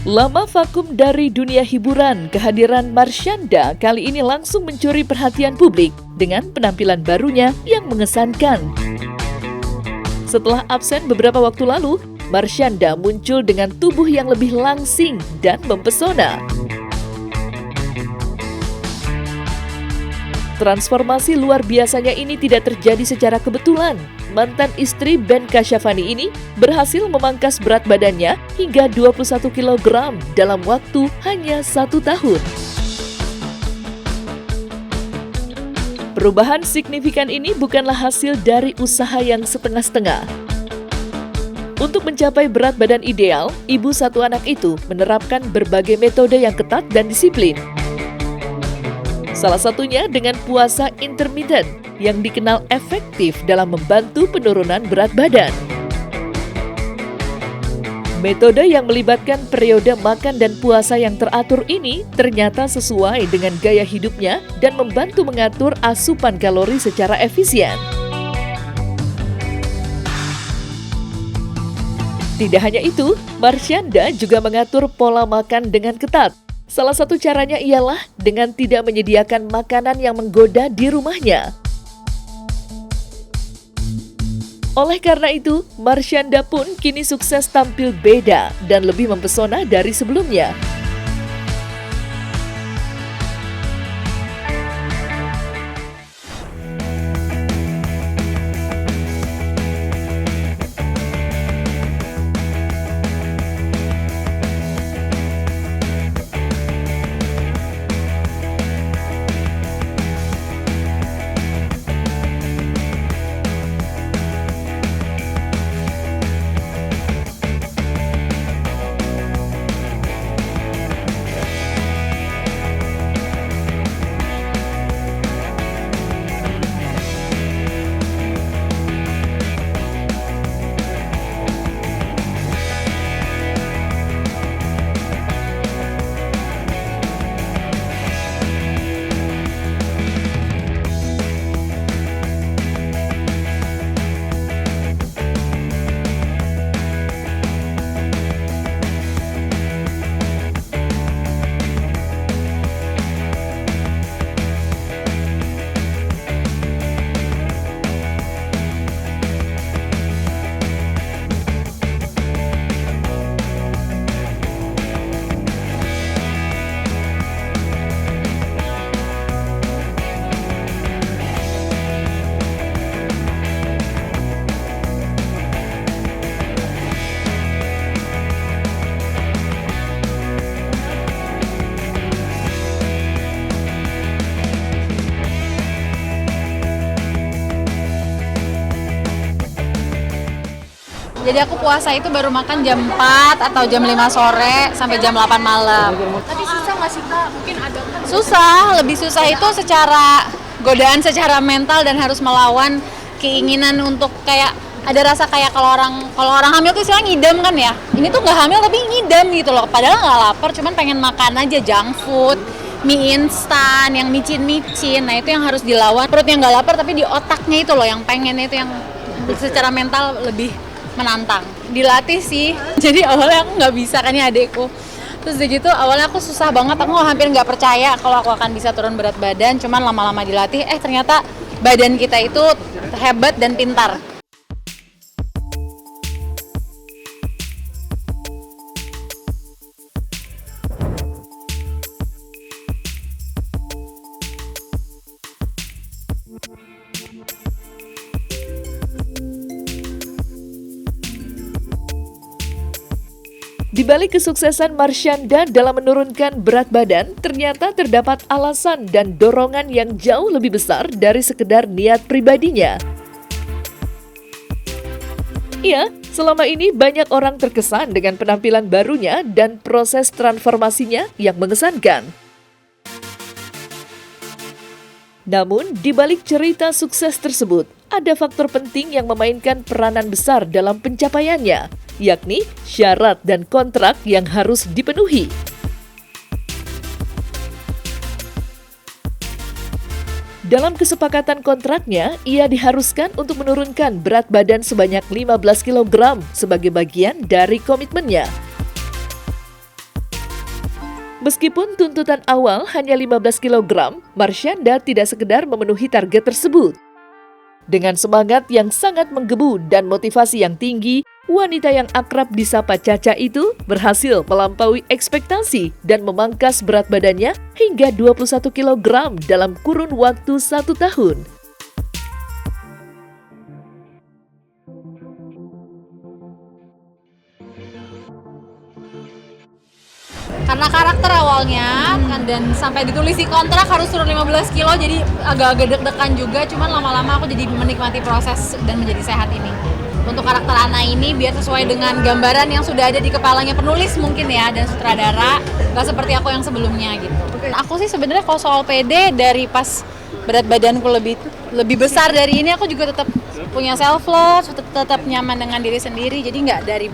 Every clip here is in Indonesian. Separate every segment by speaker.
Speaker 1: Lama vakum dari dunia hiburan, kehadiran Marshanda kali ini langsung mencuri perhatian publik dengan penampilan barunya yang mengesankan. Setelah absen beberapa waktu lalu, Marshanda muncul dengan tubuh yang lebih langsing dan mempesona. Transformasi luar biasanya ini tidak terjadi secara kebetulan. Mantan istri Ben Kasyafani ini berhasil memangkas berat badannya hingga 21 kg dalam waktu hanya 1 tahun. Perubahan signifikan ini bukanlah hasil dari usaha yang setengah-setengah. Untuk mencapai berat badan ideal, ibu satu anak itu menerapkan berbagai metode yang ketat dan disiplin. Salah satunya dengan puasa intermittent yang dikenal efektif dalam membantu penurunan berat badan. Metode yang melibatkan periode makan dan puasa yang teratur ini ternyata sesuai dengan gaya hidupnya dan membantu mengatur asupan kalori secara efisien. Tidak hanya itu, Marshanda juga mengatur pola makan dengan ketat. Salah satu caranya ialah dengan tidak menyediakan makanan yang menggoda di rumahnya. Oleh karena itu, Marshanda pun kini sukses tampil beda dan lebih mempesona dari sebelumnya.
Speaker 2: Jadi aku puasa itu baru makan jam 4 atau jam 5 sore sampai jam 8 malam.
Speaker 3: Tapi susah nggak sih Kak? Mungkin ada kan?
Speaker 2: Susah, lebih susah itu secara godaan secara mental dan harus melawan keinginan untuk kayak ada rasa kayak kalau orang hamil tuh istilahnya ngidam kan ya. Ini tuh nggak hamil tapi ngidam gitu loh. Padahal nggak lapar, cuman pengen makan aja junk food, mie instan, yang micin-micin. Nah itu yang harus dilawan. Perutnya nggak lapar tapi di otaknya itu loh yang pengen, itu yang secara mental lebih menantang. Dilatih sih, jadi awalnya aku nggak bisa kan ya adekku. Terus gitu awalnya aku susah banget, aku hampir nggak percaya kalau aku akan bisa turun berat badan. Cuman lama-lama dilatih, ternyata badan kita itu hebat dan pintar.
Speaker 1: Di balik kesuksesan Marshanda dalam menurunkan berat badan, ternyata terdapat alasan dan dorongan yang jauh lebih besar dari sekedar niat pribadinya. Iya, selama ini banyak orang terkesan dengan penampilan barunya dan proses transformasinya yang mengesankan. Namun, di balik cerita sukses tersebut, ada faktor penting yang memainkan peranan besar dalam pencapaiannya, yakni syarat dan kontrak yang harus dipenuhi. Dalam kesepakatan kontraknya, ia diharuskan untuk menurunkan berat badan sebanyak 15 kg sebagai bagian dari komitmennya. Meskipun tuntutan awal hanya 15 kg, Marsyanda tidak sekedar memenuhi target tersebut. Dengan semangat yang sangat menggebu dan motivasi yang tinggi, wanita yang akrab disapa Caca itu berhasil melampaui ekspektasi dan memangkas berat badannya hingga 21 kg dalam kurun waktu 1 tahun.
Speaker 2: Karena karakter awalnya kan, dan sampai ditulis di kontrak harus turun 15 kilo, jadi agak-agak deg-degan juga, cuman lama-lama aku jadi menikmati proses dan menjadi sehat ini. Untuk karakter Ana ini biar sesuai dengan gambaran yang sudah ada di kepalanya penulis mungkin ya, dan sutradara, gak seperti aku yang sebelumnya gitu. Aku sih sebenarnya kalau soal PD, dari pas berat badanku lebih besar dari ini, aku juga tetap punya self love, tetap nyaman dengan diri sendiri, jadi nggak dari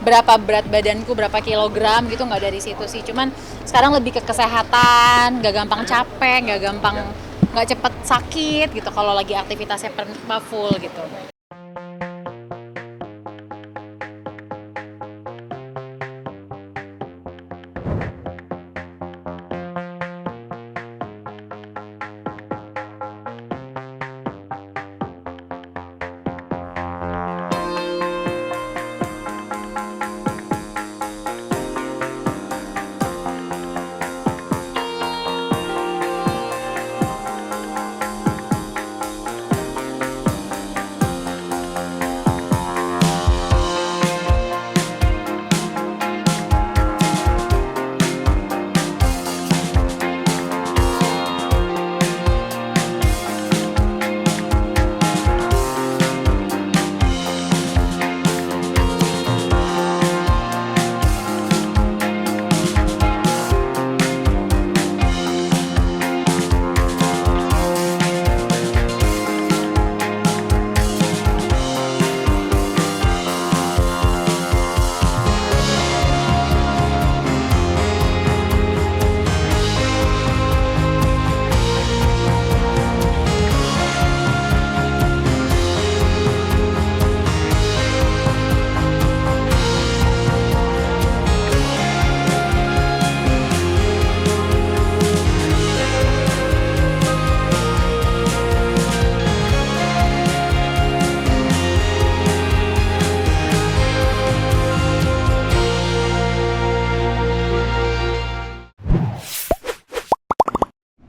Speaker 2: berapa berat badanku, berapa kilogram gitu, nggak dari situ sih. Cuman sekarang lebih ke kesehatan, nggak gampang capek, nggak cepet sakit gitu kalau lagi aktivitasnya full gitu.